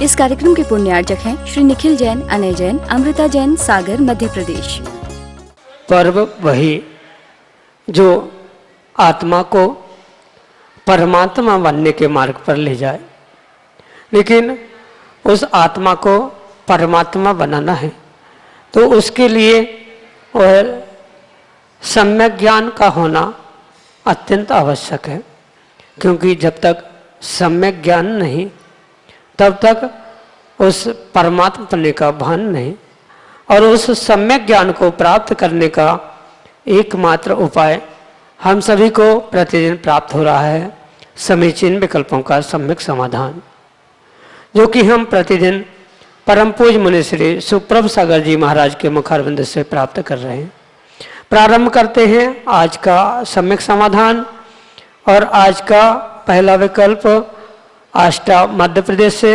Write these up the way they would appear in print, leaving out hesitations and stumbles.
इस कार्यक्रम के पुण्यार्चक हैं श्री निखिल जैन, अनय जैन, अमृता जैन, सागर, मध्य प्रदेश। पर्व वही जो आत्मा को परमात्मा बनने के मार्ग पर ले जाए, लेकिन उस आत्मा को परमात्मा बनाना है तो उसके लिए वह सम्यक ज्ञान का होना अत्यंत आवश्यक है, क्योंकि जब तक सम्यक ज्ञान नहीं तब तक उस परमात्मा बनने का भान नहीं, और उस सम्यक ज्ञान को प्राप्त करने का एकमात्र उपाय हम सभी को प्रतिदिन प्राप्त हो रहा है समीचीन विकल्पों का सम्यक समाधान, जो कि हम प्रतिदिन परम पूज मुनि श्री सुप्रभ सागर जी महाराज के मुखारविंद से प्राप्त कर रहे हैं। प्रारंभ करते हैं आज का सम्यक समाधान। और आज का पहला विकल्प आष्टा मध्य प्रदेश से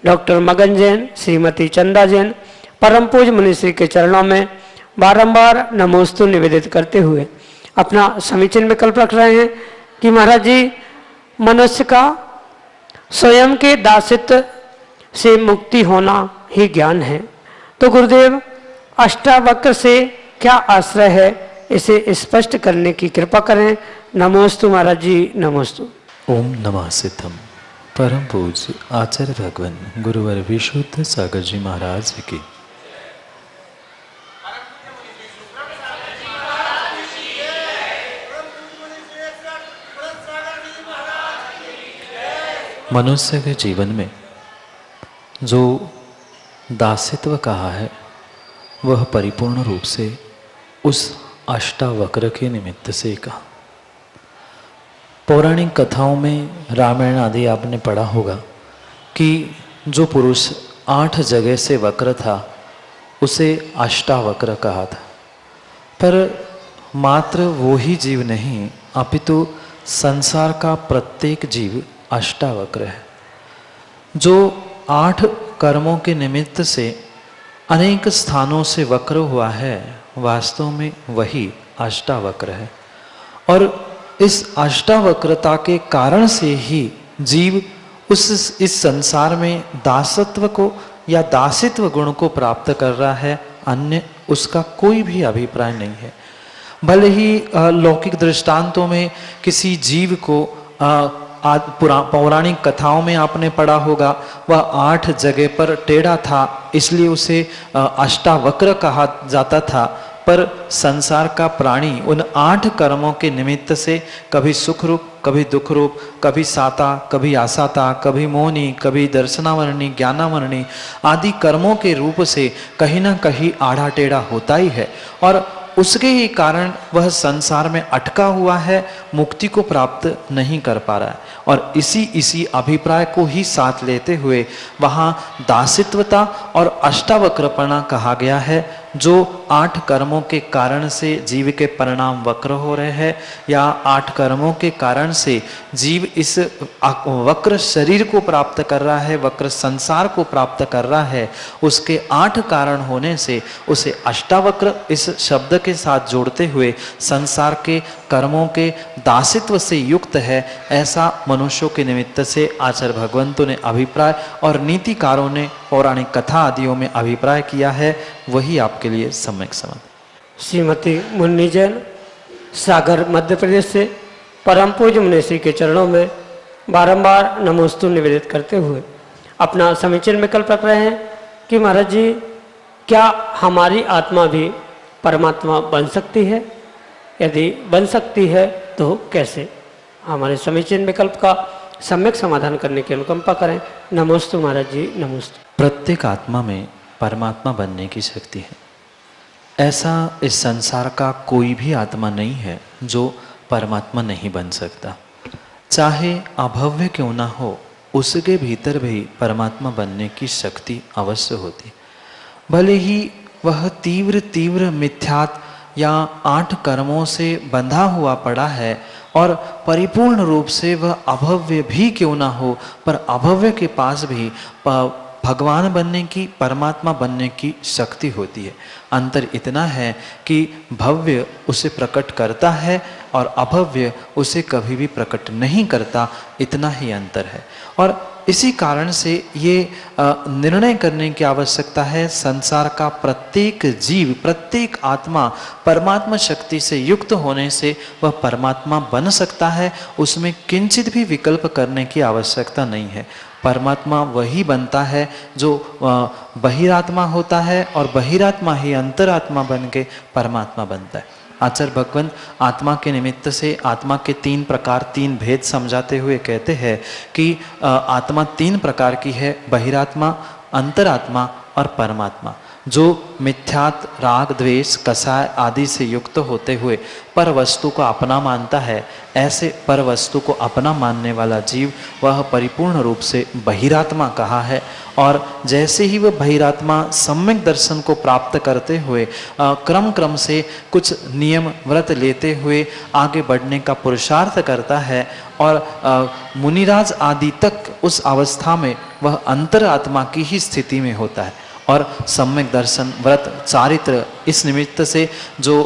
डॉक्टर मगन जैन, श्रीमती चंदा जैन परम पूज मुनि श्री के चरणों में बारंबार नमोस्तु निवेदित करते हुए अपना समीचीन विकल्प रख रहे हैं कि महाराज जी, मनुष्य का स्वयं के दासित्व से मुक्ति होना ही ज्ञान है, तो गुरुदेव अष्टावक्र से क्या आश्रय है, इसे स्पष्ट करने की कृपा करें। नमोस्तु महाराज जी, नमोस्तु। ओम नमः सिद्धम। परम पूज्य आचार्य भगवान गुरुवर विशुद्ध सागर जी महाराज की। मनुष्य के जीवन में जो दासित्व कहा है वह परिपूर्ण रूप से उस अष्टावक्र के निमित्त से कहा। पौराणिक कथाओं में रामायण आदि आपने पढ़ा होगा कि जो पुरुष 8 जगह से वक्र था उसे अष्टावक्र कहा था। पर मात्र वो ही जीव नहीं, अपितु संसार का प्रत्येक जीव अष्टावक्र है। जो 8 कर्मों के निमित्त से अनेक स्थानों से वक्र हुआ है, वास्तव में वही अष्टावक्र है। और इस अष्टावक्रता के कारण से ही जीव इस संसार में दासत्व को या दासित्व गुण को प्राप्त कर रहा है, अन्य उसका कोई भी अभिप्राय नहीं है। भले ही लौकिक दृष्टांतों में किसी जीव को पौराणिक कथाओं में आपने पढ़ा होगा वह 8 जगह पर टेढ़ा था, इसलिए उसे अष्टावक्र कहा जाता था। पर संसार का प्राणी उन 8 कर्मों के निमित्त से कभी सुख रूप, कभी दुख रूप, कभी साता, कभी आसाता, कभी मोहनी, कभी दर्शनावरणी, ज्ञानावरणी आदि कर्मों के रूप से कहीं ना कहीं आड़ा टेढ़ा होता ही है, और उसके ही कारण वह संसार में अटका हुआ है, मुक्ति को प्राप्त नहीं कर पा रहा है। और इसी अभिप्राय को ही साथ लेते हुए वहाँ दासित्वता और अष्टावक्रपणा कहा गया है। जो 8 कर्मों के कारण से जीव के परिणाम वक्र हो रहे हैं, या 8 कर्मों के कारण से जीव इस वक्र शरीर को प्राप्त कर रहा है, वक्र संसार को प्राप्त कर रहा है, उसके 8 कारण होने से उसे अष्टावक्र इस शब्द के साथ जोड़ते हुए संसार के कर्मों के दासित्व से युक्त है, ऐसा मनुष्यों के निमित्त से आचार्य भगवंतों ने अभिप्राय और नीतिकारों ने पौराणिक कथा आदियों में अभिप्राय किया है, वही आपके लिए सम्यक समाधान। श्रीमती मुन्नी जैन, सागर, मध्य प्रदेश से परम पूज्य मुनि श्री के चरणों में बारंबार नमोस्तु निवेदित करते हुए अपना समीचीन विकल्प रख रहे हैं कि महाराज जी, क्या हमारी आत्मा भी परमात्मा बन सकती है? यदि बन सकती है तो कैसे? हमारे समीचीन विकल्प का सम्यक समाधान करने की अनुकंपा करें। नमोस्तु महाराज जी, नमोस्तु। प्रत्येक आत्मा में परमात्मा बनने की शक्ति है। ऐसा इस संसार का कोई भी आत्मा नहीं है जो परमात्मा नहीं बन सकता। चाहे अभव्य क्यों ना हो, उसके भीतर भी परमात्मा बनने की शक्ति अवश्य होती। भले ही वह तीव्र मिथ्यात्व या 8 कर्मों से बंधा हुआ पड़ा है और परिपूर्ण रूप से वह अभव्य भी क्यों ना हो, पर अभव्य के पास भी भगवान बनने की, परमात्मा बनने की शक्ति होती है। अंतर इतना है कि भव्य उसे प्रकट करता है और अभव्य उसे कभी भी प्रकट नहीं करता, इतना ही अंतर है। और इसी कारण से ये निर्णय करने की आवश्यकता है, संसार का प्रत्येक जीव, प्रत्येक आत्मा परमात्मा शक्ति से युक्त होने से वह परमात्मा बन सकता है। उसमें किंचित भी विकल्प करने की आवश्यकता नहीं है। परमात्मा वही बनता है जो बहिरात्मा होता है, और बहिरात्मा ही अंतरात्मा बन के परमात्मा बनता है। आचार्य भगवंत आत्मा के निमित्त से आत्मा के 3 प्रकार, 3 भेद समझाते हुए कहते हैं कि आत्मा 3 प्रकार की है, बहिरात्मा, अंतरात्मा और परमात्मा। जो मिथ्यात, राग, द्वेष, कसाय आदि से युक्त होते हुए पर वस्तु को अपना मानता है, ऐसे पर वस्तु को अपना मानने वाला जीव वह परिपूर्ण रूप से बहिरात्मा कहा है। और जैसे ही वह बहिरात्मा सम्यक दर्शन को प्राप्त करते हुए क्रम क्रम से कुछ नियम व्रत लेते हुए आगे बढ़ने का पुरुषार्थ करता है, और मुनिराज आदि तक उस अवस्था में वह अंतरात्मा की ही स्थिति में होता है। और सम्यक दर्शन, व्रत, चारित्र, इस निमित्त से जो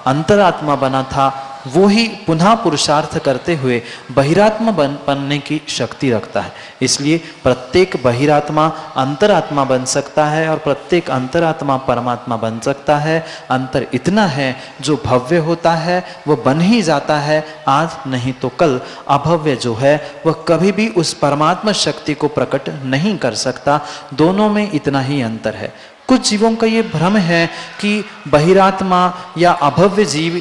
अंतरात्मा बना था वो ही पुनः पुरुषार्थ करते हुए बहिरात्मा बनने की शक्ति रखता है। इसलिए प्रत्येक बहिरात्मा अंतरात्मा बन सकता है, और प्रत्येक अंतरात्मा परमात्मा बन सकता है। अंतर इतना है, जो भव्य होता है वह बन ही जाता है, आज नहीं तो कल। अभव्य जो है वह कभी भी उस परमात्मा शक्ति को प्रकट नहीं कर सकता। दोनों में इतना ही अंतर है। कुछ जीवों का ये भ्रम है कि बहिरात्मा या अभव्य जीव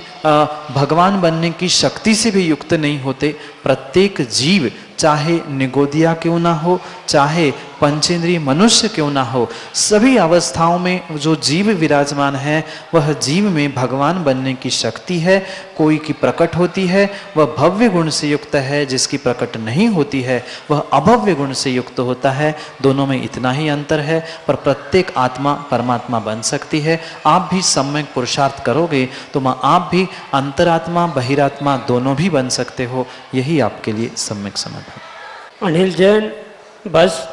भगवान बनने की शक्ति से भी युक्त नहीं होते। प्रत्येक जीव, चाहे निगोदिया क्यों ना हो, चाहे पंचेंद्रिय मनुष्य क्यों ना हो, सभी अवस्थाओं में जो जीव विराजमान है वह जीव में भगवान बनने की शक्ति है। कोई की प्रकट होती है वह भव्य गुण से युक्त है, जिसकी प्रकट नहीं होती है वह अभव्य गुण से युक्त होता है। दोनों में इतना ही अंतर है, पर प्रत्येक आत्मा परमात्मा बन सकती है। आप भी सम्यक पुरुषार्थ करोगे तो आप भी अंतरात्मा बहिरात्मा दोनों भी बन सकते हो। यही आपके लिए सम्यक समाधान। अनिल जैन, बस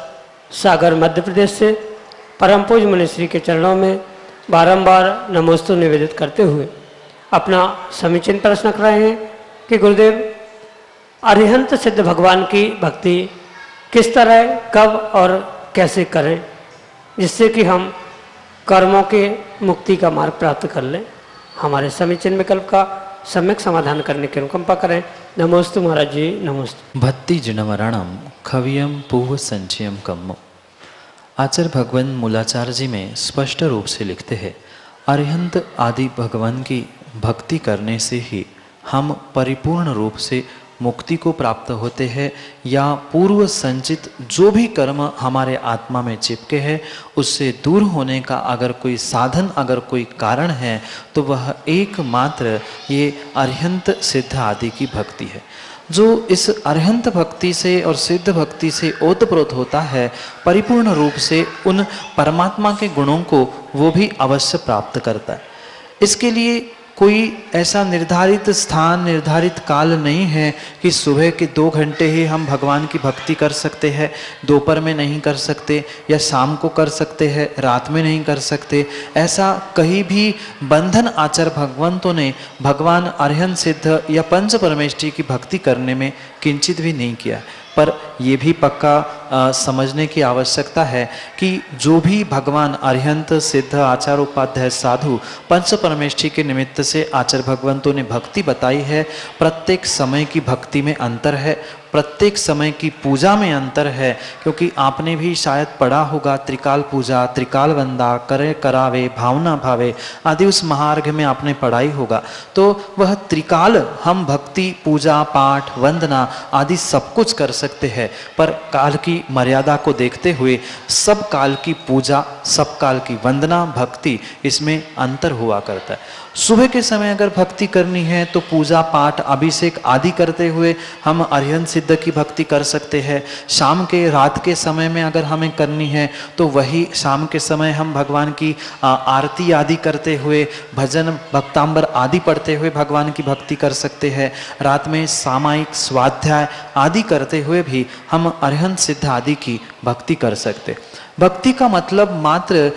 सागर, मध्य प्रदेश से परम पूज्य मुनिश्री के चरणों में बारंबार नमोस्तु निवेदित करते हुए अपना समीचीन प्रश्न कर रहे हैं कि गुरुदेव, अरिहंत सिद्ध भगवान की भक्ति किस तरह, कब और कैसे करें, जिससे कि हम कर्मों के मुक्ति का मार्ग प्राप्त कर लें। हमारे समीचीन विकल्प का सम्यक समाधान करने की अनुकंपा करें। नमोस्तु महाराज जी, नमोस्तु। भक्ति जिनवरणम खवियम पूर्व संचयम कम्मो। आचार्य भगवान मूलाचार्य जी में स्पष्ट रूप से लिखते हैं, अरिहंत आदि भगवान की भक्ति करने से ही हम परिपूर्ण रूप से मुक्ति को प्राप्त होते हैं, या पूर्व संचित जो भी कर्म हमारे आत्मा में चिपके हैं उससे दूर होने का अगर कोई साधन, अगर कोई कारण है तो वह एकमात्र ये अरिहंत सिद्ध आदि की भक्ति है। जो इस अरिहंत भक्ति से और सिद्ध भक्ति से ओतप्रोत होता है, परिपूर्ण रूप से उन परमात्मा के गुणों को वो भी अवश्य प्राप्त करता है। इसके लिए कोई ऐसा निर्धारित स्थान, निर्धारित काल नहीं है कि सुबह के 2 घंटे ही हम भगवान की भक्ति कर सकते हैं, दोपहर में नहीं कर सकते, या शाम को कर सकते हैं, रात में नहीं कर सकते। ऐसा कहीं भी बंधन आचार्य भगवंतों ने भगवान अरिहंत सिद्ध या पंच परमेष्ठी की भक्ति करने में किंचित भी नहीं किया। पर यह भी पक्का समझने की आवश्यकता है कि जो भी भगवान अरिहंत सिद्ध आचार्य उपाध्याय साधु पंच परमेष्ठी के निमित्त से आचार्य भगवंतों ने भक्ति बताई है, प्रत्येक समय की भक्ति में अंतर है, प्रत्येक समय की पूजा में अंतर है। क्योंकि आपने भी शायद पढ़ा होगा त्रिकाल पूजा, त्रिकाल वंदा, करे करावे, भावना भावे आदि उस महार्घ में आपने पढ़ाई होगा। तो वह त्रिकाल हम भक्ति, पूजा, पाठ, वंदना आदि सब कुछ कर सकते हैं, पर काल की मर्यादा को देखते हुए सब काल की पूजा, सब काल की वंदना, भक्ति, इसमें अंतर हुआ करता है। सुबह के समय अगर भक्ति करनी है तो पूजा पाठ अभिषेक आदि करते हुए हम अरिहंत सिद्ध की भक्ति कर सकते हैं। शाम के, रात के समय में अगर हमें करनी है तो वही शाम के समय हम भगवान की आरती आदि करते हुए, भजन भक्तांबर आदि पढ़ते हुए भगवान की भक्ति कर सकते हैं। रात में सामायिक स्वाध्याय आदि करते हुए भी हम अरिहंत सिद्ध आदि की भक्ति कर सकते। भक्ति का मतलब मात्र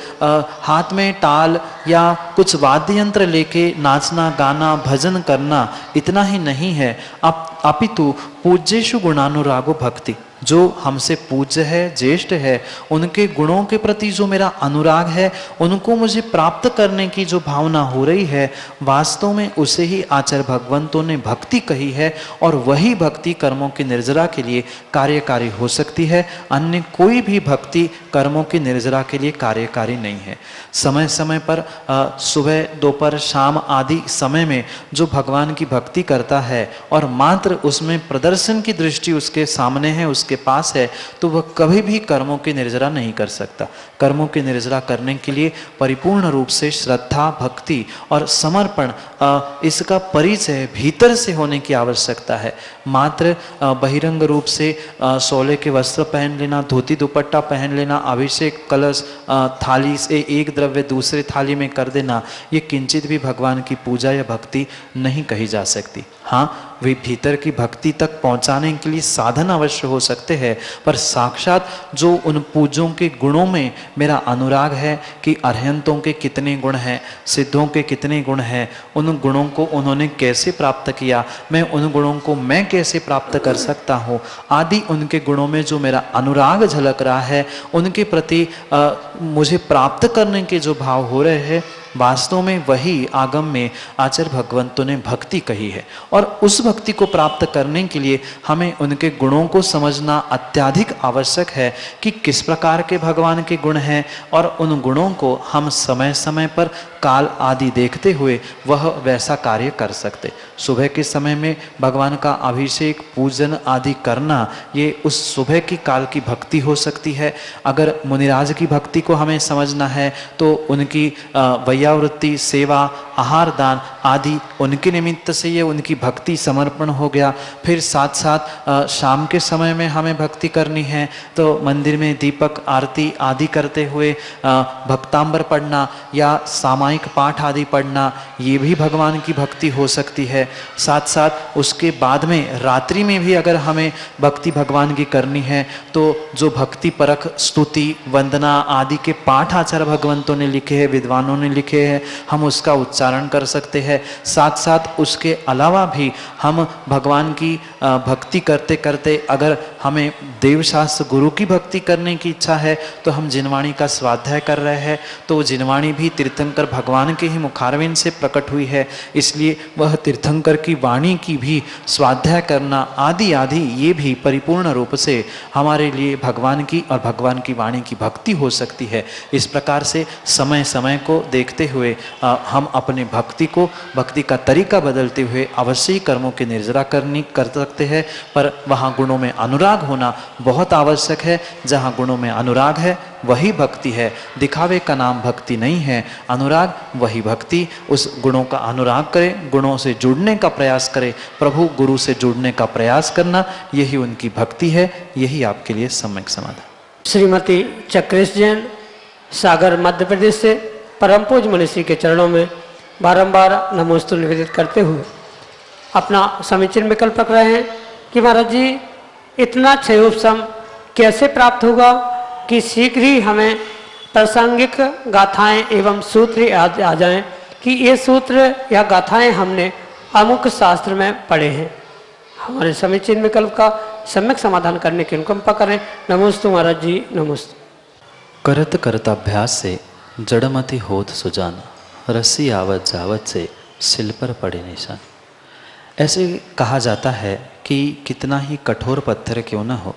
हाथ में टाल या कुछ वाद्य यंत्र लेके नाचना, गाना, भजन करना इतना ही नहीं है। अपितु पूज्येषु गुणानुरागो भक्ति, जो हमसे पूज्य है, ज्येष्ठ है, उनके गुणों के प्रति जो मेरा अनुराग है, उनको मुझे प्राप्त करने की जो भावना हो रही है, वास्तव में उसे ही आचार्य भगवंतों ने भक्ति कही है। और वही भक्ति कर्मों की निर्जरा के लिए कार्यकारी हो सकती है। अन्य कोई भी भक्ति कर्मों की निर्जरा के लिए कार्यकारी नहीं है। समय समय पर सुबह, दोपहर, शाम आदि समय में जो भगवान की भक्ति करता है और मात्र उसमें प्रदर्शन की दृष्टि उसके सामने है, उसके पास है, तो वह कभी भी कर्मों की निर्जरा नहीं कर सकता। कर्मों की निर्जरा करने के लिए परिपूर्ण रूप से श्रद्धा, भक्ति और समर्पण, इसका परिचय भीतर से होने की आवश्यकता है। मात्र बहिरंग रूप से सोले के वस्त्र पहन लेना, धोती दुपट्टा पहन लेना, अभिषेक कलश थाली से एक द्रव्य दूसरे थाली में कर देना, ये किंचित भी भगवान की पूजा या भक्ति नहीं कही जा सकती। हाँ, वे भीतर की भक्ति तक पहुंचाने के लिए साधन अवश्य हो सकते हैं, पर साक्षात जो उन पूज्यों के गुणों में मेरा अनुराग है कि अरहंतों के कितने गुण हैं, सिद्धों के कितने गुण हैं, उन गुणों को उन्होंने कैसे प्राप्त किया, मैं उन गुणों को मैं कैसे प्राप्त कर सकता हूँ, आदि उनके गुणों में जो मेरा अनुराग झलक रहा है, उनके प्रति मुझे प्राप्त करने के जो भाव हो रहे हैं, वास्तव में वही आगम में आचार्य भगवंतों ने भक्ति कही है। और उस भक्ति को प्राप्त करने के लिए हमें उनके गुणों को समझना अत्यधिक आवश्यक है कि किस प्रकार के भगवान के गुण हैं, और उन गुणों को हम समय समय पर काल आदि देखते हुए वह वैसा कार्य कर सकते। सुबह के समय में भगवान का अभिषेक, पूजन आदि करना, ये उस सुबह की काल की भक्ति हो सकती है। अगर मुनिराज की भक्ति को हमें समझना है तो उनकी वैयावृत्ति, सेवा, आहार दान आदि उनके निमित्त से ये उनकी भक्ति समर्पण हो गया। फिर साथ साथ शाम के समय में हमें भक्ति करनी है तो मंदिर में दीपक आरती आदि करते हुए भक्तांबर पढ़ना या सामायिक पाठ आदि पढ़ना, ये भी भगवान की भक्ति हो सकती है। साथ साथ उसके बाद में रात्रि में भी अगर हमें भक्ति भगवान की करनी है तो जो भक्ति परक स्तुति, वंदना आदि के पाठ आचार्य भगवंतों ने लिखे हैं, विद्वानों ने लिखे हैं, हम उसका उच्चारण कर सकते हैं। साथ साथ उसके अलावा भी हम भगवान की भक्ति करते करते अगर हमें देवशास्त्र गुरु की भक्ति करने की इच्छा है तो हम जिनवाणी का स्वाध्याय कर रहे हैं, तो जिनवाणी भी तीर्थंकर भगवान के ही मुखारविंद से प्रकट हुई है, इसलिए वह तीर्थंकर की वाणी की भी स्वाध्याय करना आदि आदि ये भी परिपूर्ण रूप से हमारे लिए भगवान की और भगवान की वाणी की भक्ति हो सकती है। इस प्रकार से समय समय को देखते हुए हम अपने भक्ति का तरीका बदलते हुए अवश्य ही कर्मों की निर्जरा कर सकते हैं, पर वहाँ गुणों में अनुराग होना बहुत आवश्यक है। जहाँ गुणों में अनुराग है वही भक्ति है, दिखावे का नाम भक्ति नहीं है। अनुराग वही भक्ति, उस गुणों का अनुराग करे, गुणों से जुड़ने का प्रयास करे, प्रभु गुरु से जुड़ने का प्रयास करना, यही उनकी भक्ति है, यही आपके लिए सम्यक समाधान। श्रीमती चक्रेश जैन, सागर, मध्य प्रदेश से परम पूज्य मनीषी के चरणों में बारंबार नमोस्तु निवेदित करते हुए अपना समीचीन विकल्प रख रहे हैं कि महाराज जी, इतना क्षयोपशम कैसे प्राप्त होगा कि शीघ्र ही हमें प्रासंगिक गाथाएं एवं सूत्र आ जाएं कि ये सूत्र या गाथाएं हमने अमुक शास्त्र में पढ़े हैं। हमारे समीचीन विकल्प का सम्यक समाधान करने की अनुकंपा करें। नमोस्तु महाराज जी, नमोस्तु। करत करत अभ्यास से जड़मति होत सुजान, रस्सी आवत जावत से सिल पर पड़े निशान। ऐसे कहा जाता है कि कितना ही कठोर पत्थर क्यों न हो,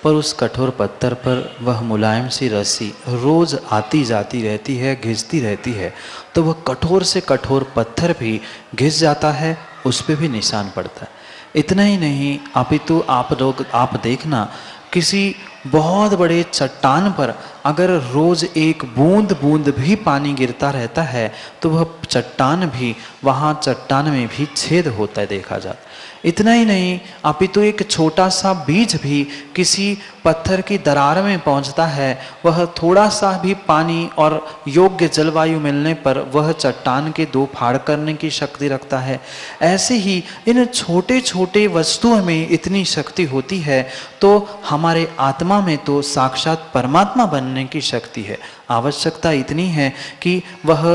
पर उस कठोर पत्थर पर वह मुलायम सी रस्सी रोज आती जाती रहती है, घिसती रहती है, तो वह कठोर से कठोर पत्थर भी घिस जाता है, उस पर भी निशान पड़ता है। इतना ही नहीं, अपितु आप देखना, किसी बहुत बड़े चट्टान पर अगर रोज एक बूंद बूंद भी पानी गिरता रहता है तो वह चट्टान भी, वहाँ चट्टान में भी छेद होता है देखा जाता। इतना ही नहीं, अपितु एक छोटा सा बीज भी किसी पत्थर की दरार में पहुंचता है, वह थोड़ा सा भी पानी और योग्य जलवायु मिलने पर वह चट्टान के दो फाड़ करने की शक्ति रखता है। ऐसे ही इन छोटे छोटे वस्तुओं में इतनी शक्ति होती है, तो हमारे आत्मा में तो साक्षात परमात्मा बनने की शक्ति है। आवश्यकता इतनी है कि वह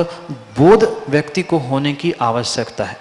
बोध व्यक्ति को होने की आवश्यकता है।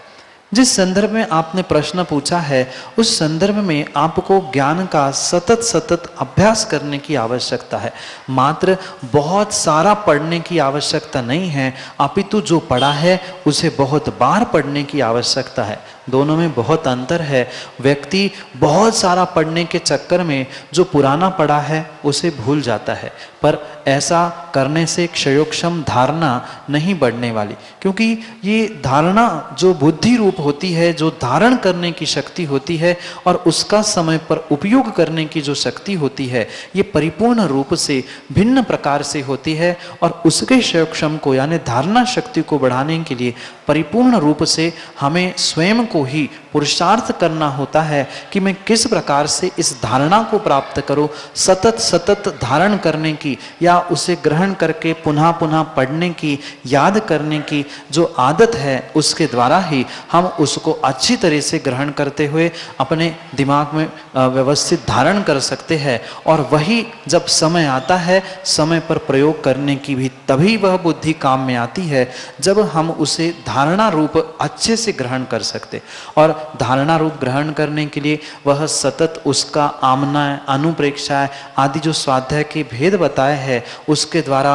जिस संदर्भ में आपने प्रश्न पूछा है उस संदर्भ में आपको ज्ञान का सतत सतत अभ्यास करने की आवश्यकता है। मात्र बहुत सारा पढ़ने की आवश्यकता नहीं है, अपितु जो पढ़ा है उसे बहुत बार पढ़ने की आवश्यकता है। दोनों में बहुत अंतर है। व्यक्ति बहुत सारा पढ़ने के चक्कर में जो पुराना पढ़ा है उसे भूल जाता है, पर ऐसा करने से क्षयोक्षम धारणा नहीं बढ़ने वाली, क्योंकि ये धारणा जो बुद्धि रूप होती है, जो धारण करने की शक्ति होती है और उसका समय पर उपयोग करने की जो शक्ति होती है, ये परिपूर्ण रूप से भिन्न प्रकार से होती है। और उसके क्षयोक्षम को यानी धारणा शक्ति को बढ़ाने के लिए परिपूर्ण रूप से हमें स्वयं को ही पुरुषार्थ करना होता है कि मैं किस प्रकार से इस धारणा को प्राप्त करूं। सतत सतत धारण करने की या उसे ग्रहण करके पुनः पुनः पढ़ने की, याद करने की जो आदत है, उसके द्वारा ही हम उसको अच्छी तरह से ग्रहण करते हुए अपने दिमाग में व्यवस्थित धारण कर सकते हैं। और वही जब समय आता है, समय पर प्रयोग करने की भी तभी वह बुद्धि काम में आती है जब हम उसे धारणा रूप अच्छे से ग्रहण कर सकते। और धारणा रूप ग्रहण करने के लिए वह सतत उसका आमना, अनुप्रेक्षा आदि जो स्वाध्याय के भेद बताए हैं उसके द्वारा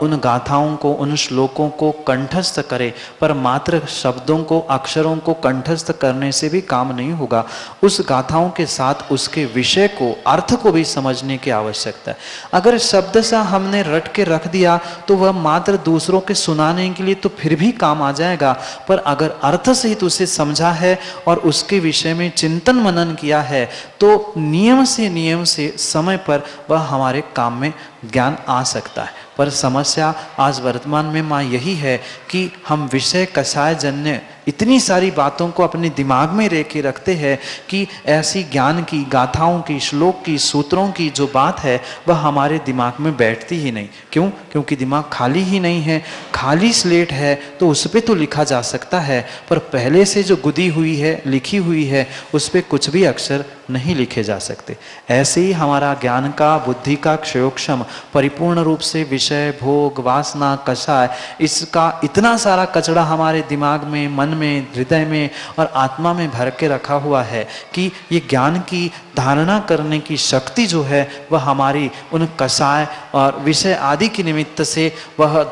उन गाथाओं को, उन श्लोकों को कंठस्थ करे। पर मात्र शब्दों को, अक्षरों को कंठस्थ करने से भी काम नहीं होगा। उस गाथाओं के साथ उसके विषय को, अर्थ को भी समझने की आवश्यकता है। अगर शब्द सा हमने रट के रख दिया तो वह मात्र दूसरों के सुनाने के लिए तो फिर भी काम आ जाएगा, पर अगर अर्थ सहित उसे समझा है और उसके विषय में चिंतन मनन किया है तो नियम से समय पर वह हमारे काम में ज्ञान आ सकता है। पर समस्या आज वर्तमान में माँ यही है कि हम विषय कषाय जन्य इतनी सारी बातों को अपने दिमाग में रेखे रखते हैं कि ऐसी ज्ञान की, गाथाओं की, श्लोक की, सूत्रों की जो बात है वह हमारे दिमाग में बैठती ही नहीं। क्यों? क्योंकि दिमाग खाली ही नहीं है। खाली स्लेट है तो उस पर तो लिखा जा सकता है, पर पहले से जो गुदी हुई है, लिखी हुई है, उस पर कुछ भी अक्षर नहीं लिखे जा सकते। ऐसे ही हमारा ज्ञान का, बुद्धि का क्षयोक्षम परिपूर्ण रूप से विषय, भोग, वासना, कषाय, इसका इतना सारा कचड़ा हमारे दिमाग में, मन में, हृदय में और आत्मा में भर के रखा हुआ है कि ये ज्ञान की धारणा करने की शक्ति जो है वह हमारी उन कषाय और विषय आदि के निमित्त से वह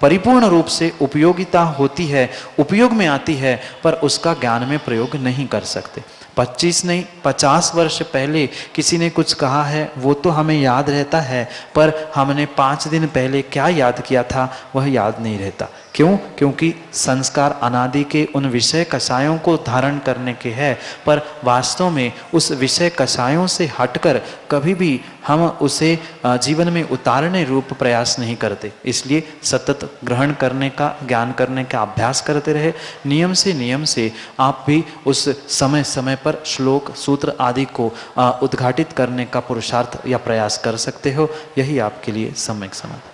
परिपूर्ण रूप से उपयोगिता होती है, उपयोग में आती है, पर उसका ज्ञान में प्रयोग नहीं कर सकते। 25 नहीं 50 वर्ष पहले किसी ने कुछ कहा है वो तो हमें याद रहता है, पर हमने 5 दिन पहले क्या याद किया था वह याद नहीं रहता। क्यों? क्योंकि संस्कार अनादि के उन विषय कषायों को धारण करने के हैं, पर वास्तव में उस विषय कषायों से हटकर कभी भी हम उसे जीवन में उतारने रूप प्रयास नहीं करते। इसलिए सतत ग्रहण करने का, ज्ञान करने का अभ्यास करते रहे। नियम से आप भी उस समय समय पर श्लोक, सूत्र आदि को उद्घाटित करने का पुरुषार्थ या प्रयास कर सकते हो। यही आपके लिए सम्यक समाधान।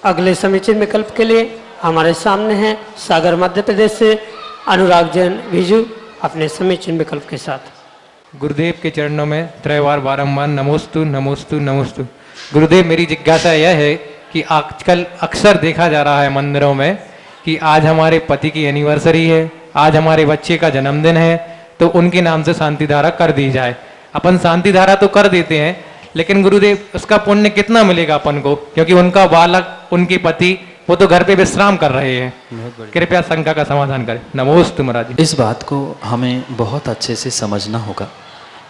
अगले समीचीन विकल्प के लिए हमारे सामने हैं सागर मध्य प्रदेश से अनुराग जैन विजू अपने समीचीन विकल्प के साथ। गुरुदेव के चरणों में त्रैवार बारंबार नमोस्तु नमोस्तु नमोस्तु। गुरुदेव, मेरी जिज्ञासा यह है कि आजकल अक्सर देखा जा रहा है मंदिरों में कि आज हमारे पति की एनिवर्सरी है, आज हमारे बच्चे का जन्मदिन है, तो उनके नाम से शांति धारा कर दी जाए। अपन शांति धारा तो कर देते हैं, लेकिन गुरुदेव उसका पुण्य कितना मिलेगा अपन को? क्योंकि उनका बालक, उनके पति वो तो घर पे विश्राम कर रहे हैं। कृपया शंका का समाधान करें। नमोस्तु महाराज। इस बात को हमें बहुत अच्छे से समझना होगा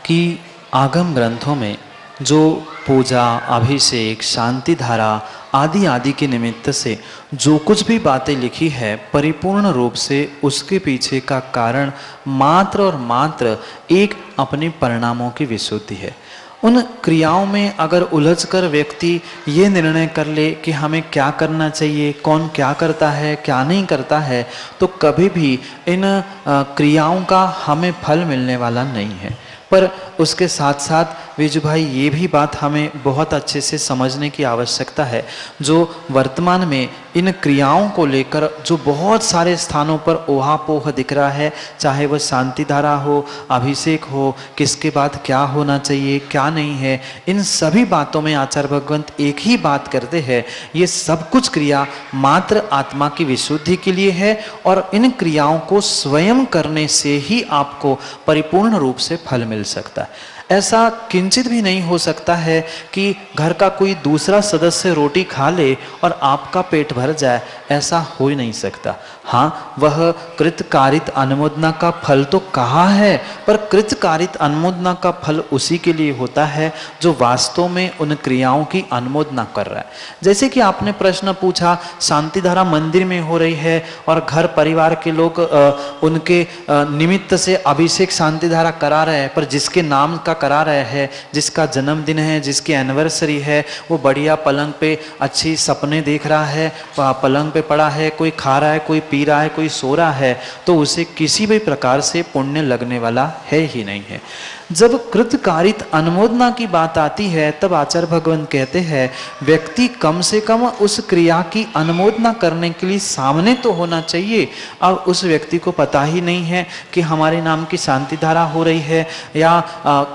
कि आगम ग्रंथों में जो पूजा, अभिषेक, शांति धारा आदि आदि के निमित्त से जो कुछ भी बातें लिखी है, परिपूर्ण रूप से उसके पीछे का कारण मात्र और मात्र एक अपने परिणामों की विशुद्धि है। उन क्रियाओं में अगर उलझकर व्यक्ति ये निर्णय कर ले कि हमें क्या करना चाहिए, कौन क्या करता है, क्या नहीं करता है, तो कभी भी इन क्रियाओं का हमें फल मिलने वाला नहीं है। पर उसके साथ साथ विजू भाई ये भी बात हमें बहुत अच्छे से समझने की आवश्यकता है, जो वर्तमान में इन क्रियाओं को लेकर जो बहुत सारे स्थानों पर ओहापोह दिख रहा है, चाहे वह शांति धारा हो, अभिषेक हो, किसके बाद क्या होना चाहिए क्या नहीं है, इन सभी बातों में आचार्य भगवंत एक ही बात करते हैं, ये सब कुछ क्रिया मात्र आत्मा की विशुद्धि के लिए है और इन क्रियाओं को स्वयं करने से ही आपको परिपूर्ण रूप से फल मिल सकता है। ऐसा किंचित भी नहीं हो सकता है कि घर का कोई दूसरा सदस्य रोटी खा ले और आपका पेट भर जाए, ऐसा हो ही नहीं सकता। हाँ, वह कृतकारित अनुमोदना का फल तो कहा है, पर कृतकारित अनुमोदना का फल उसी के लिए होता है जो वास्तव में उन क्रियाओं की अनुमोदना कर रहा है। जैसे कि आपने प्रश्न पूछा, शांति धारा मंदिर में हो रही है और घर परिवार के लोग उनके निमित्त से अभिषेक शांति धारा करा रहे हैं, पर जिसके नाम का करा रहे हैं, जिसका जन्मदिन है, जिसकी एनिवर्सरी है, वो बढ़िया पलंग पे अच्छी सपने देख रहा है, पलंग पे पड़ा है, कोई खा रहा है, कोई पी रहा है, कोई सो रहा है, तो उसे किसी भी प्रकार से पुण्य लगने वाला है ही नहीं है। जब कृतकारित अनुमोदना की बात आती है तब आचार्य भगवान कहते हैं व्यक्ति कम से कम उस क्रिया की अनुमोदना करने के लिए सामने तो होना चाहिए। अब उस व्यक्ति को पता ही नहीं है कि हमारे नाम की शांति धारा हो रही है, या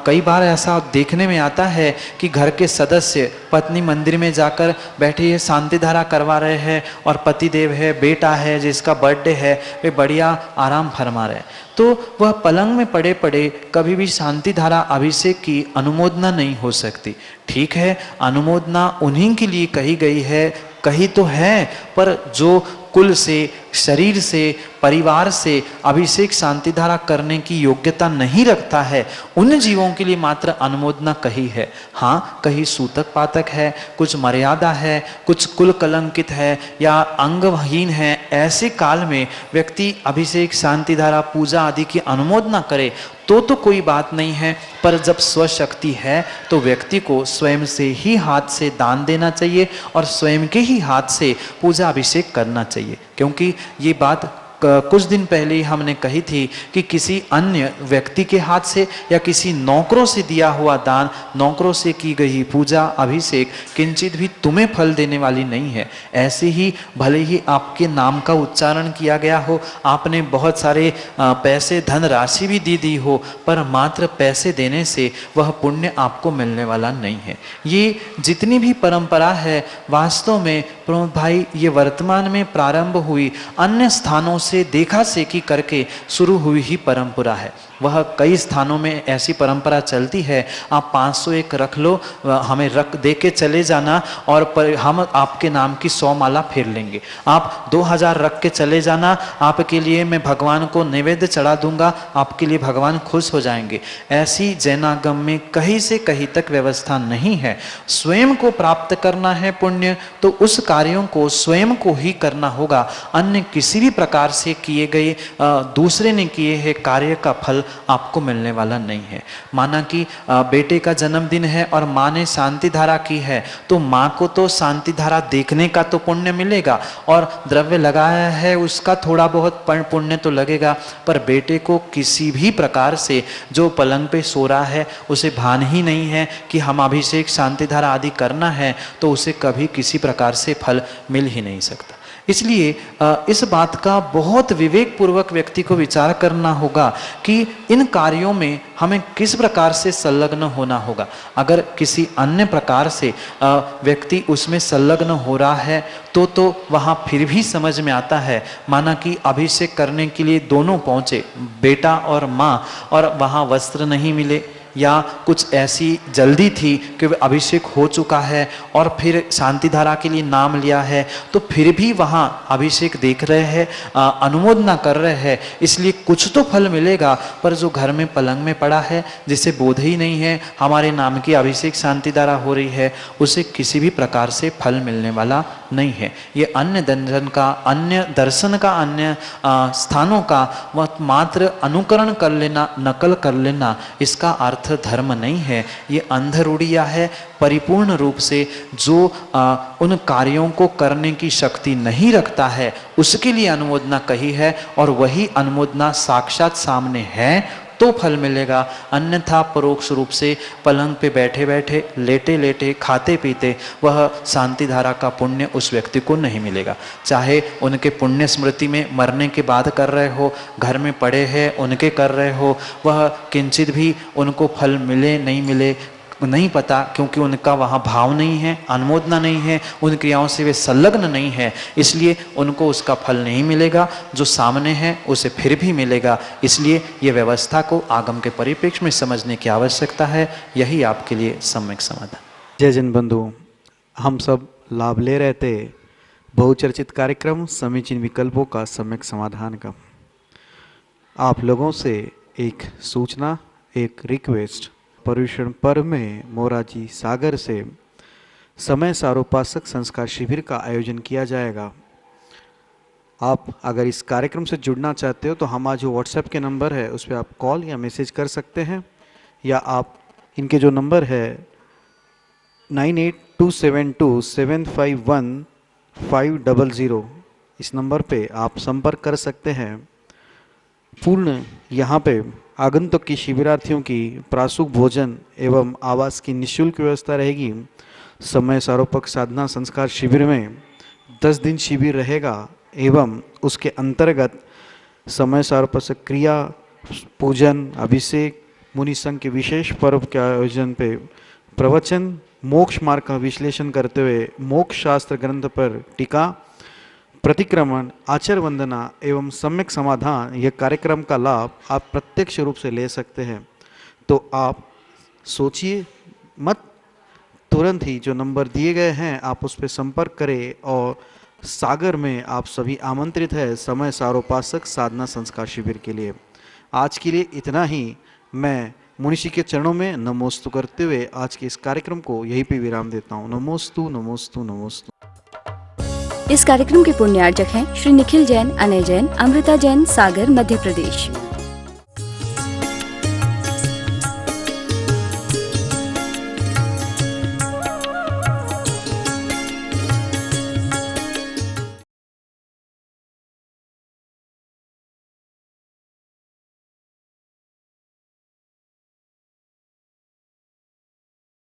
कई बार ऐसा देखने में आता है कि घर के सदस्य पत्नी मंदिर में जाकर बैठी है, शांति धारा करवा रहे हैं और पति देव है, बेटा है जिसका बर्थडे है, वे बढ़िया आराम फरमा रहे हैं, तो वह पलंग में पड़े पड़े कभी भी शांति धारा अभिषेक की अनुमोदना नहीं हो सकती। ठीक है, अनुमोदना उन्हीं के लिए कही गई है, कही तो है, पर जो कुल से, शरीर से, परिवार से अभिषेक शांति धारा करने की योग्यता नहीं रखता है, उन जीवों के लिए मात्र अनुमोदना कही है। हाँ, कहीं सूतक पातक है, कुछ मर्यादा है, कुछ कुल कलंकित है या अंगहीन है, ऐसे काल में व्यक्ति अभिषेक शांति धारा पूजा आदि की अनुमोदना करे तो कोई बात नहीं है, पर जब स्वशक्ति है तो व्यक्ति को स्वयं से ही हाथ से दान देना चाहिए और स्वयं के ही हाथ से पूजा अभिषेक करना चाहिए। क्योंकि ये बात कुछ दिन पहले ही हमने कही थी कि किसी अन्य व्यक्ति के हाथ से या किसी नौकरों से दिया हुआ दान, नौकरों से की गई पूजा अभिषेक किंचित भी तुम्हें फल देने वाली नहीं है। ऐसे ही भले ही आपके नाम का उच्चारण किया गया हो, आपने बहुत सारे पैसे धन राशि भी दी हो, पर मात्र पैसे देने से वह पुण्य आपको मिलने वाला नहीं है। ये जितनी भी परंपरा है वास्तव में प्रमोद भाई, ये वर्तमान में प्रारंभ हुई अन्य स्थानों से देखा सेखी करके शुरू हुई ही परंपरा है। वह कई स्थानों में ऐसी परंपरा चलती है, आप 501 रख लो, हमें रख दे के चले जाना और हम आपके नाम की 100 माला फेर लेंगे। आप 2000 रख के चले जाना, आपके लिए मैं भगवान को नैवेद्य चढ़ा दूंगा, आपके लिए भगवान खुश हो जाएंगे। ऐसी जैनागम में कहीं से कहीं तक व्यवस्था नहीं है। स्वयं को प्राप्त करना है पुण्य तो उस कार्यों को स्वयं को ही करना होगा। अन्य किसी भी प्रकार से किए गए दूसरे ने किए हैं कार्य का फल आपको मिलने वाला नहीं है। माना कि बेटे का जन्मदिन है और माँ ने शांति धारा की है, तो माँ को तो शांति धारा देखने का तो पुण्य मिलेगा और द्रव्य लगाया है उसका थोड़ा बहुत पुण्य तो लगेगा, पर बेटे को किसी भी प्रकार से जो पलंग पे सो रहा है उसे भान ही नहीं है कि हम अभिषेक शांति धारा आदि करना है, तो उसे कभी किसी प्रकार से फल मिल ही नहीं सकता। इसलिए इस बात का बहुत विवेक पूर्वक व्यक्ति को विचार करना होगा कि इन कार्यों में हमें किस प्रकार से संलग्न होना होगा। अगर किसी अन्य प्रकार से व्यक्ति उसमें संलग्न हो रहा है तो वहाँ फिर भी समझ में आता है। माना कि अभिषेक करने के लिए दोनों पहुँचे, बेटा और माँ, और वहाँ वस्त्र नहीं मिले या कुछ ऐसी जल्दी थी कि अभिषेक हो चुका है और फिर शांति धारा के लिए नाम लिया है, तो फिर भी वहाँ अभिषेक देख रहे हैं, अनुमोदना कर रहे हैं, इसलिए कुछ तो फल मिलेगा। पर जो घर में पलंग में पड़ा है, जिसे बोध ही नहीं है हमारे नाम की अभिषेक शांति धारा हो रही है, उसे किसी भी प्रकार से फल मिलने वाला नहीं है। ये अन्य दर्शन का, अन्य दर्शन का, अन्य स्थानों का वह मात्र अनुकरण कर लेना, नकल कर लेना, इसका अर्थ धर्म नहीं है। ये अंधरूढ़िया है। परिपूर्ण रूप से जो उन कार्यों को करने की शक्ति नहीं रखता है उसके लिए अनुमोदना कही है, और वही अनुमोदना साक्षात सामने है तो फल मिलेगा, अन्यथा परोक्ष रूप से पलंग पे बैठे बैठे, लेटे लेटे, खाते पीते वह शांति धारा का पुण्य उस व्यक्ति को नहीं मिलेगा। चाहे उनके पुण्य स्मृति में मरने के बाद कर रहे हो, घर में पड़े हैं उनके कर रहे हो, वह किंचित भी उनको फल मिले नहीं मिले नहीं पता, क्योंकि उनका वहाँ भाव नहीं है, अनुमोदना नहीं है, उन क्रियाओं से वे संलग्न नहीं है, इसलिए उनको उसका फल नहीं मिलेगा। जो सामने है उसे फिर भी मिलेगा। इसलिए ये व्यवस्था को आगम के परिप्रेक्ष्य में समझने की आवश्यकता है। यही आपके लिए सम्यक समाधान। जय जन बंधु, हम सब लाभ ले रहे थे बहुचर्चित कार्यक्रम समीचीन विकल्पों का सम्यक समाधान का। आप लोगों से एक सूचना, एक रिक्वेस्ट, पर्युषण पर्व में मोराजी सागर से समय सारोपासक संस्कार शिविर का आयोजन किया जाएगा। आप अगर इस कार्यक्रम से जुड़ना चाहते हो तो हमारा जो व्हाट्सएप के नंबर है उस पर आप कॉल या मैसेज कर सकते हैं, या आप इनके जो नंबर है 98272751 इस नंबर पे आप संपर्क कर सकते हैं। पूर्ण यहाँ पे आगंतुक की शिविरार्थियों की प्रासुक भोजन एवं आवास की निःशुल्क व्यवस्था रहेगी। समय सारोपक साधना संस्कार शिविर में 10 दिन शिविर रहेगा एवं उसके अंतर्गत समय सारोपक क्रिया, पूजन, अभिषेक, मुनि संघ के विशेष पर्व के आयोजन पे प्रवचन, मोक्ष मार्ग का विश्लेषण करते हुए मोक्ष शास्त्र ग्रंथ पर टीका, प्रतिक्रमण, आचार वंदना एवं सम्यक समाधान, यह कार्यक्रम का लाभ आप प्रत्यक्ष रूप से ले सकते हैं। तो आप सोचिए मत, तुरंत ही जो नंबर दिए गए हैं आप उस पर संपर्क करें। और सागर में आप सभी आमंत्रित है समय सारोपासक साधना संस्कार शिविर के लिए। आज के लिए इतना ही। मैं मुनिषी के चरणों में नमोस्तु करते हुए आज के इस कार्यक्रम को यहीं पे विराम देता हूँ। नमोस्तु नमोस्तु नमोस्तु। इस कार्यक्रम के पुण्यार्जक हैं श्री निखिल जैन, अनय जैन, अमृता जैन, सागर, मध्य प्रदेश।